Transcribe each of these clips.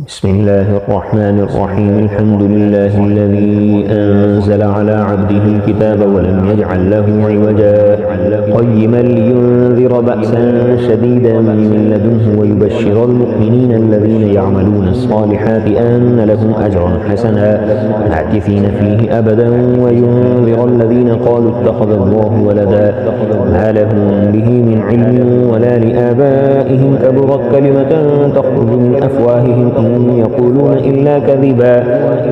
بسم الله الرحمن الرحيم. الحمد لله الذي أنزل على عبده الكتاب ولم يجعل له عوجا قيما لينذر بأسا شديدا من لدنه ويبشر المؤمنين الذين يعملون الصالحات أن لهم أجرا حسنا عاكفين فيه أبدا وينذر الذين قالوا اتخذ الله ولدا ما لهم به من علم ولا لآبائهم كبرت كلمة تخرج من أفواههم إن يقولون إلا كذبا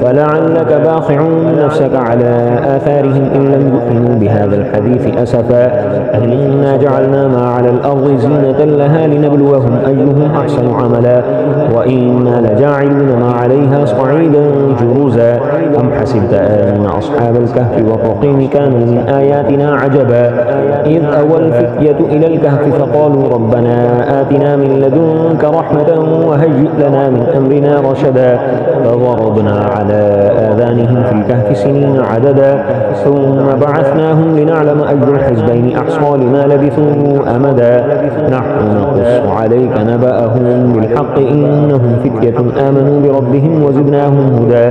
فلعلك باخع نفسك على آثارهم إن لم يؤمنوا بهذا الحديث أسفا إنا جعلنا ما على الأرض زينة لها لنبلوهم أيهم أحسن عملا وإنا لجاعلون ما عليها صعيدا جرزا أم حسبت أن أصحاب الكهف والرقيم كانوا من آياتنا عجبا إذ أوى الفتية إلى الكهف فقالوا ربنا آتنا من لدنك رحمة وهيئ لنا من أمرنا رشدا فضربنا على آذانهم في الكهف سنين عددا ثم بعثناهم لنعلم أي الحزبين أحصى لما لبثوا أمدا نحن نقص عليك نبأهم بالحق إنهم فتية آمنوا بربهم وزدناهم هدى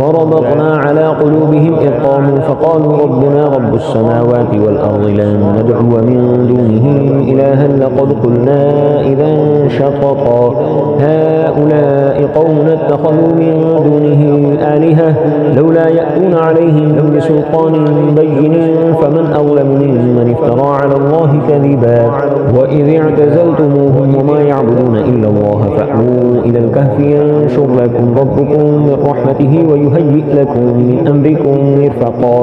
وربطنا على قلوبهم إذ قاموا فقالوا ربنا رب السماوات والأرض لن ندعو من دونه إلها لقد قلنا إذا شططا هؤلاء قوم اتخذوا من دونه آلهة لولا يأتون عليهم بسلطان بين فمن أظلم ممن افترى على الله كذبا وإذ اعتزلتموهم وما يعبدون إلا الله فأووا إلى الكهف ينشر لكم ربكم من رحمته ويهيئ لكم من أمركم مرفقا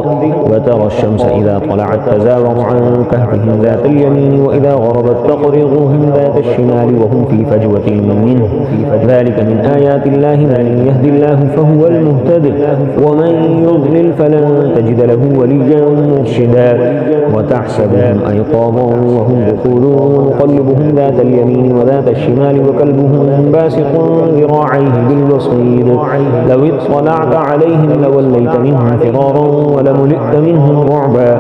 وترى الشمس إذا طلعت تزاور عن كهفهم ذات اليمين وإذا غربت تقرضهم ذات الشمال وهم في فجوة منه ذلك من آيات الله من يهدي الله فهو المهتد ومن يضلل فلن تجد له وليا مرشدا وتحسبهم أيقاظا وهم رقود ونقلبهم ذات اليمين وذات الشمال وكلبهم باسق ذراعيه بالوصيد لو اطلعت عليهم لوليت منهم فرارا ولملئت منهم رعبا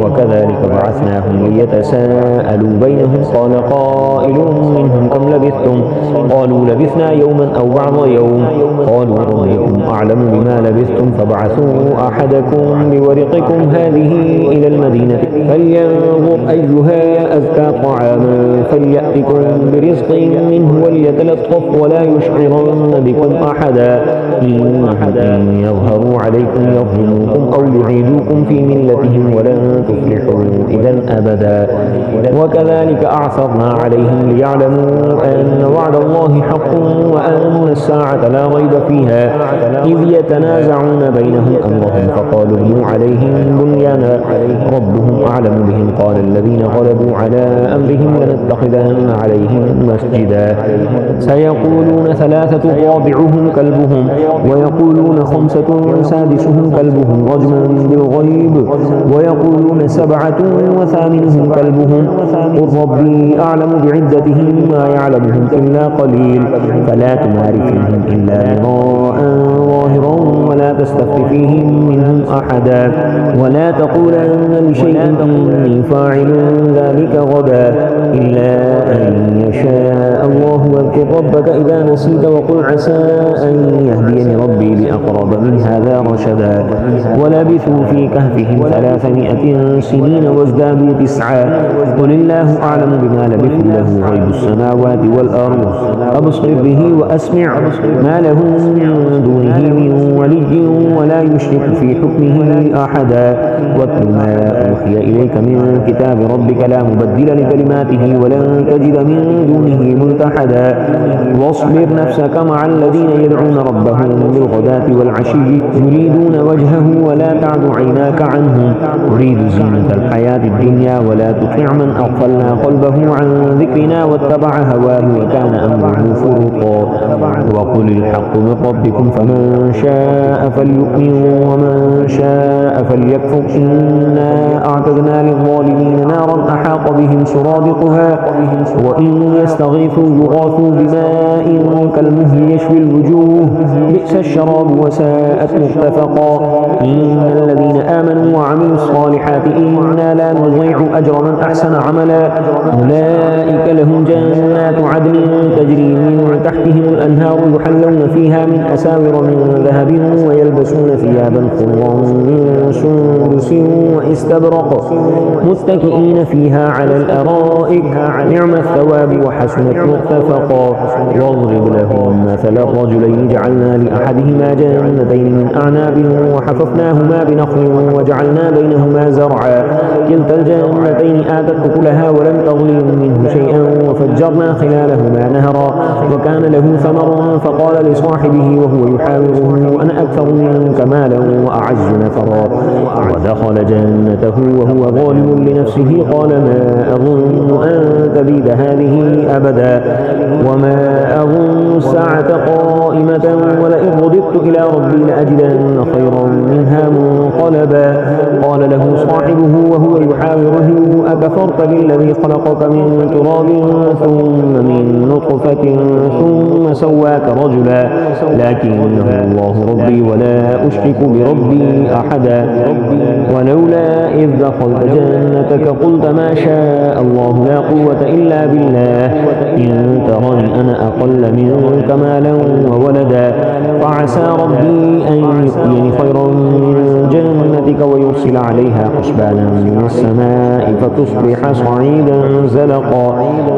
وكذلك بعثناهم ليتساءلوا بينهم قال قائل منهم كم لبثتم قالوا لبثنا يوما أو بعض يوم قالوا ربكم أعلم بما لبثتم فابعثوا أحدكم بورقكم هذه إلى المدينة فلينظر أيها أزكى طعاما فليأتكم برزق منه وليتلطف ولا يشعرن بكم أحدا إنهم إن يظهروا عليكم يظلموكم أو يعيدوكم في ملتهم ولن تفلحوا إذا أبدا وكذلك أعثرنا عليهم ليعلموا أن وعد الله حق وأن الساعة لا ريب فيها إذ يتنازعون بينهم أمرهم فقالوا ابنوا عليهم بنيانا ربهم أعلم بهم قال الذين غلبوا على أمرهم لنتخذن عليهم مسجدا سيقولون ثلاثة رابعهم كلبهم ويقولون خمسة سادسهم كلبهم رجما بالغيب ويقولون سبعة وثامنهم كلبهم قل ربي أعلم بعدتهم ما يعلمهم إلا قليل فلا تمار فيهم إلا مراء ظاهرا ولا تستفت فيهم منهم أحدا ولا تقولن لشيء إني فاعل ذلك غدا إلا أن يشاء الله واذكر ربك إذا نسيت وقل عسى أن يهديني ربي لأقرب من هذا رشدا ولبثوا في كهفهم 300 سنين وازدادوا 9 قل الله أعلم بما لبثوا له غيب السماوات والأرض أبصر به وأسمع ما لهم من دونه من ولي ولا يشرك في حكمه أحدا واتل ما أوحي إليك من كتاب ربك لا مبدل لكلماته ولن تجد من دونه ملتحدا واصبر نفسك مع الذين يدعون ربهم بالغداة والعشي يريدون وجهه ولا تعد عيناك عنهم تريد زينة الحياة الدنيا ولا تطع من أغفلنا قلبه عن ذكرنا واتبع هواه وكان أمره فرطا وقل الحق من ربكم فمن شاء فليؤمن ومن شاء فليكفر إنا أعتدنا للظالمين نارا أحاط بهم سرادقها وإن يستغيثوا يغاثوا بماء كالمهل يشوي الوجوه بئس الشراب وساءت مرتفقا إن الذين آمنوا وعملوا الصالحات إنا لا نضيع أجر من أحسن عملا أولئك لهم جنات عدن تجري من تحتهم الأنهار يحلون فيها من أساور من ذهب ويلبسون ثيابا خضرا من سندس واستبرق متكئين فيها على الأرائك نعم الثواب وحسنت مرتفقا. واضرب لهم مثل الرجلين جعلنا لأحدهما جنتين من أعناب وحففناهما بنخل وجعلنا بينهما زرعا كلتا الجنتين آتت أكلها ولم تظلم منه شيئا وفجرنا خلالهما نهرا وكان له ثمر فقال لصاحبه وهو يحاوره أنا أكثر منك مالا وأعز نفرا ودخل جنته وهو ظالم لنفسه قال ما أظن أن تبيد هذه أبدا وما أظن الساعة قائمة ولئن رددت إلى ربي لأجدن خيرا منها منقلبا. قال له صاحبه وهو يحاوره أكفرت بالذي خلقك من تراب ثم من نطفة ثم سواك رجلا لكنه الله ربي ولا أشرك بربي أحدا. ولولا إذ دخلت جنتك قلت ما شاء الله لا قوة إلا بالله إن ترني أنا أقل منك مالا وولدا فعسى ربي أن يؤتيني خيرا من جنتك ويرسل عليها حسبانا من السماء فتصبح صعيدا زلقا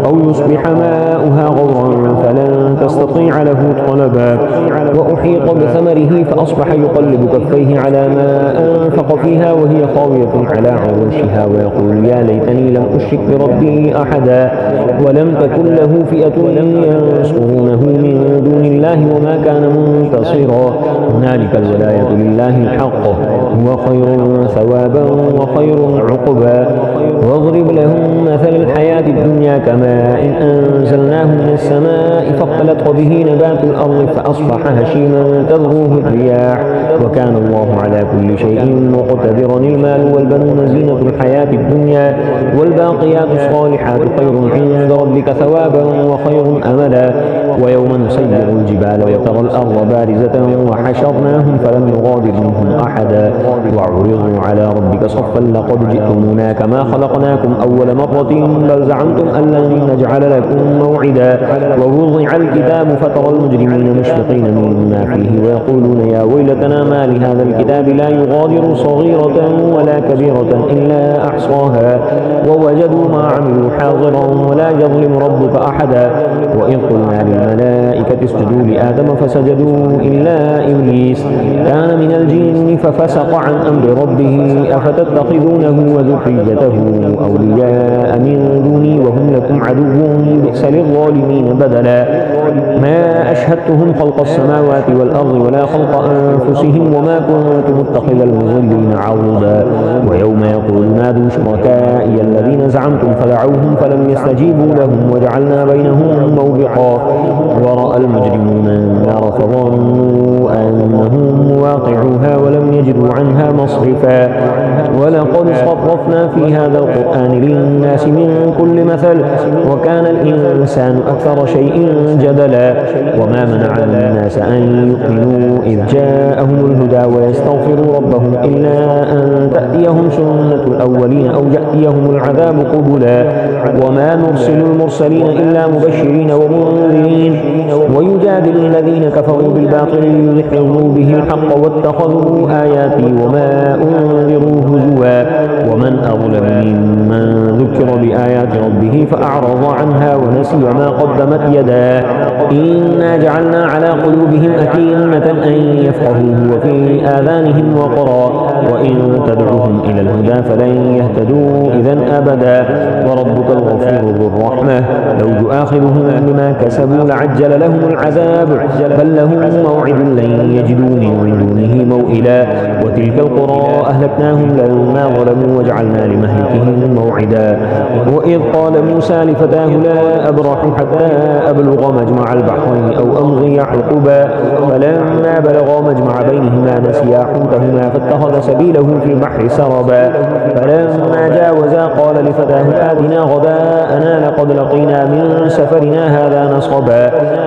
أو يصبح ماؤها غورا فلن تستطيع له طلبا. وأحيط بثمره فأصبح يقلب كفيه على ما أنفق فيها وهي خاوية على عروشها ويقول يا ليتني لم أشرك بربي أحدا ولم تكن له فئة ينصرونه من دون الله وما كان منتصرا. هنالك الولاية لله الحق هو خير ثوابا وخير عقبا. واضرب لهم مثل الحياة الدنيا كماء إن أنزلناه من السماء فاختلط به نبات الأرض فأصبح هشيما تذروه الرياح وكان الله على كل شيء مقتدرا. المال والبنون زينة الحياة الدنيا والباقيات الصالحات خير عند ربك ثوابا وخير أملا. ويوم نسير الجبال وترى الأرض بارزة وحشرناهم فلم نغادر منهم أحدا وعرضوا على ربك صفا لقد جئتمونا كما خلقناكم أول مرة بل زعمتم أن لن نجعل لكم موعدا. ووضع الكتاب فترى المجرمين مشفقين مما فيه ويقولون يا ويلتنا ما لهذا الكتاب لا يغادر صغيرة ولا كبيرة إلا أحصاها ووجدوا ما عملوا حاضرا ولا يظلم ربك أحدا. وإذ قلنا للملائكة اسجدوا لآدم فسجدوا إلا إبليس كان من الجن ففسق عن أمر ربه أفتتخذونه وذريته أولياء من دوني وهم لكم عدو بئس للظالمين بدلا. ما أشهدتهم خلق السماوات والأرض ولا خلق أنفسهم وما كنت متخذ المضلين عضدا. ويوم يقول نادوا شركائي الذين زعمتم فدعوهم فلم يستجيبوا لهم وجعلنا بينهم موبقا. ورأى المجرمون النار فظنوا أنهم مواقعوها ولم يجدوا عنها مصرفا. ولقد صرفنا في هذا القرآن للناس من كل مثل وكان الإنسان أكثر شيء جدلا. وما منع الناس أن يؤمنوا إذ جاءهم الهدى ويستغفروا ربهم إلا أن تأتيهم سنة الأولين أو يأتيهم العذاب قبلا. وما نرسل المرسلين إلا مبشرين ومنذرين ويجادل الذين كفروا بالباطل ليدحضوا به الحق واتخذوا آياتي وما أنذروا هزوا. ومن أظلم ممن ذكر بآيات ربه فأعرض عنها ونسي ما قدمت يداه إنا جعلنا على قلوبهم أكنة أن يفقهوه وفي آذانهم وقرا وإن تدعوهم إلى الهدى فلن يهتدوا إذا أبدا. وربك الغفور ذو الرحمة لو يؤاخذهم بما كسبوا لعجل لهم العذاب بل لهم موعد لن يجدوا من دونه موئلا. وتلك القرى أهلكناهم لما ظلموا وجعلنا لمهلكهم موعدا. وإذ قال موسى لفتاه لا أبرح حتى أبلغ مجمع البحرين أو أمضي حقبا فلما بلغا مجمع بينهما نسيا حوتهما فاتخذ سبيله في البحر سربا. فلما جاوزا قال لفتاه آتنا غداءنا لقد لقينا من سفرنا هذا نصبا.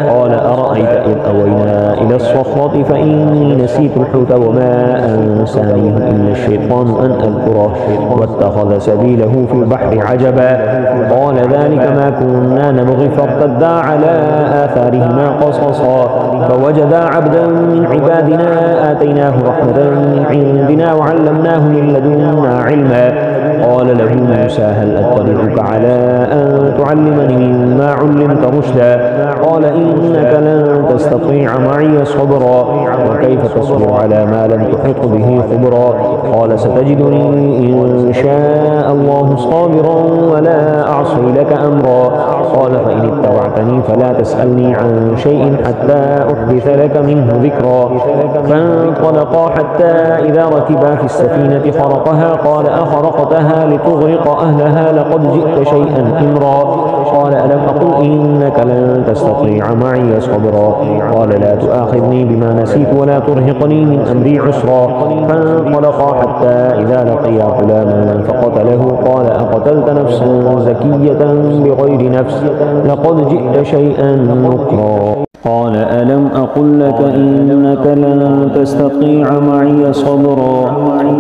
قال أرأيت إذ أوينا إلى الصخرة فإني نسيت الحوت وما أنسانيه إلا الشيطان أن أذكره واتخذ سبيله في البحر عجبا قال ذلك ما كنا نبغي فارتدا على آثارهما قصصا فوجدا عبدا من عبادنا آتيناه رحمة من عندنا وعلمناه من لدنا علما قال له موسى هل أتبعك على أن تعلمني مما علمت رشدا قال إنك لن تستطيع معي صبرا وكيف تصبر على ما لم تحط به خبرا قال ستجدني إن شاء الله صابرا ولا أعصي لك أمرا قال فإن اتبعتني فلا تسألني عن شيء حتى أحدث لك منه ذكرا فانطلقا حتى إذا ركبا في السفينة خرقها قال أخرقتها لتغرق أهلها لقد جئت شيئا إمرا قال ألم أقل إنك لن تستطيع معي صبرا قال لا تؤاخذني بما نسيت ولا ترهقني من أمري عسرا فانطلقا حتى إذا لقيا غلاما فقتله قال أقتلت نفسا زكية بغير نفس لقد جئت شيئا نكرا قال ألم أقل لك إنك لن تستطيع معي صبرا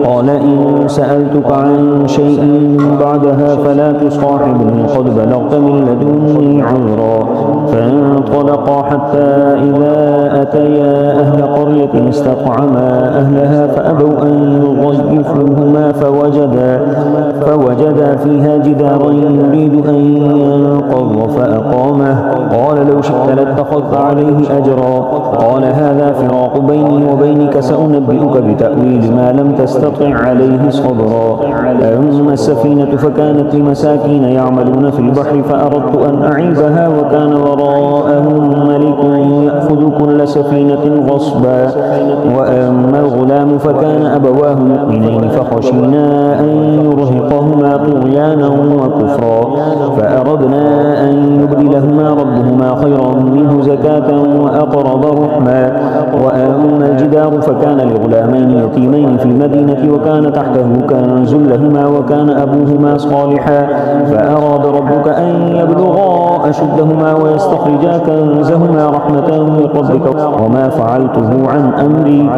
قال إن سألتك عن شيء بعدها فلا تصاحبني قد بلغت من لدني عذرا فانطلقا حتى إذا أتيا أهل قرية استطعما أهلها فأبوا أن يضيفوهما فوجدا فيها جدارا يريد أن ينقض فأقامه قال لو شئت لاتخذت عليه أجرا قال هذا فراق بيني وبينك سأنبئك بتأويل ما لم تستطع عليه صبرا أما السفينة فكانت لمساكين يعملون في البحر فأردت أن أعيبها وكان وراءهم ملك يأخذ كل سفينة غصبا وأما الغلام فكان أبواه مؤمنين فخشينا أن يرهقهما طغيانا وكفرا فأردنا أن يبدلهما ربهما خيرا منه زكاة وأقرب رحما وأما الجدار فكان لغلامين يتيمين في المدينة وكان تحته كنز لهما وكان أبوهما صالحا فأراد ربك أن يبلغا أشدهما ويستخرجا كنزهما رحمة من ربك وما فعلته عن أمري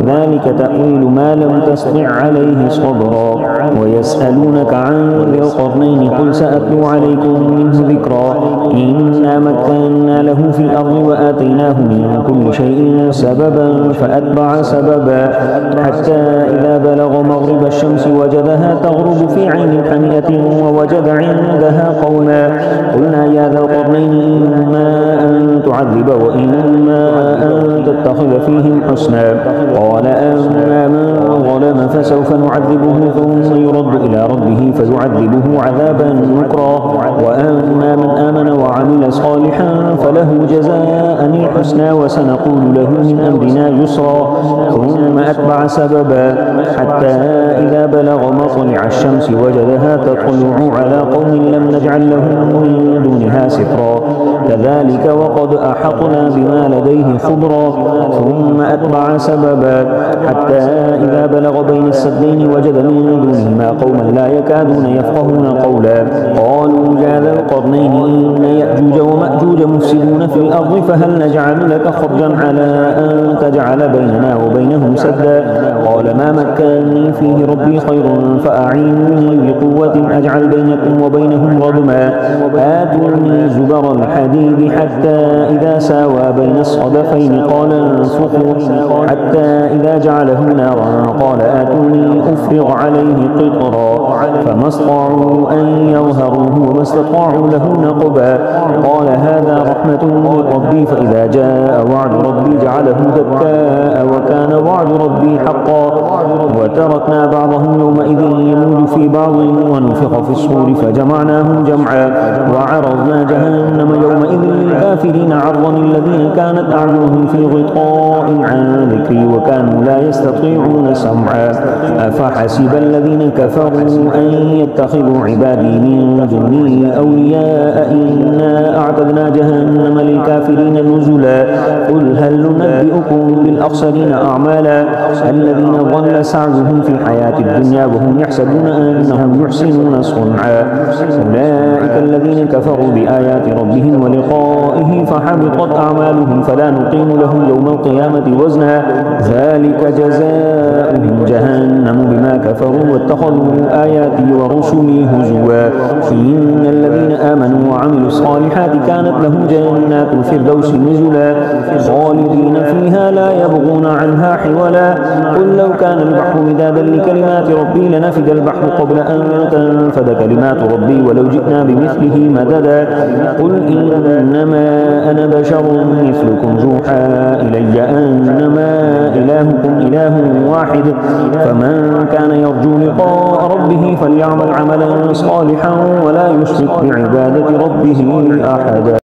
ذلك تأويل ما لم تستطع عليه صبرا ويسألونك عن ذي القرنين قل سأتلو عليكم منه ذكرا إنا مكنا له في الأرض وآتيناه من كل شيء سببا فأتبع سببا حتى إذا بلغ مغرب الشمس وجدها تغرب في عين حمئة ووجد عندها قوما قلنا يا ذا القرنين إما أن تعذب وإما أن تتخذ فيهم حسنا قال أما من ظلم فسوف نعذبه ثم يرد إلى ربه فيعذبه عذابا نكرا وأما من آمن وعمل صالحا فله جزاء الحسنى وسنقول له من أمرنا يسرا ثم أتبع سببا حتى إذا بلغ مطلع الشمس وجدها تطلع على قوم لم نجعل لهم من دونها سترا كذلك وقد أحطنا بما لديه خبرا ثم أتبع سببا حتى إذا بلغ بين السدين وجد من دونهما قوما لا يكادون يفقهون قولا قالوا يا ذا القرنين إن يأجوج ومأجوج مفسدون في الأرض فهل نجعل لك خرجا على أن تجعل بيننا وبينهم سدا قال ما مكنني فيه ربي خير فأعينوني بقوة أجعل بينكم وبينهم ردما آتوني زبر الحديد حتى إذا ساوى بين الصدفين قال انفخوا حتى إذا جعله نارا قال آتوني أفرغ عليه قطرا فما استطاعوا أن يظهروه وما استطاعوا له نقبا قال هذا رحمة من ربي فإذا جاء وعد ربي جعله دكاء وكان وعد ربي حقا وتركنا بعضهم يومئذ يموج في بعض ونفخ في الصور فجمعناهم جمعا وعرضنا جهنم يومئذ للكافرين عرضا الذين كانت أعينهم في غطاء عن ذكري وكانوا لا يستطيعون سمعا أفحسب الذين كفروا أن يتخذوا عبادي من دوني أولياء إنا أعتدنا جهنم للكافرين نزلا قل هل ننبئكم بالأخسرين أعمالا الذين ضل سعيهم في الحياة الدنيا وهم يحسبون ويحسبون أنهم يحسنون صنعا أولئك الذين كفروا بآيات ربهم ولقائه فحبطت أعمالهم فلا نقيم لهم يوم القيامة وزنا ذلك جزاؤهم جهنم بما كفروا واتخذوا آياتي ورسلي هزوا إن الذين آمنوا وعملوا الصالحات كانت لهم جنات الفردوس نزلا خالدين فيها لا يبغون عنها حولا قل لو كان البحر مدادا لكلمات ربي لنفد البحر قبل أن تنفد كلمات ربي ولو جئنا بمثله مددا قل إنما أنا بشر مثلكم يوحى إلي أنما إلهكم إله واحد فمن كان يرجو لقاء ربه فليعمل عملا صالحا ولا يشرك بعبادة ربه أحدا.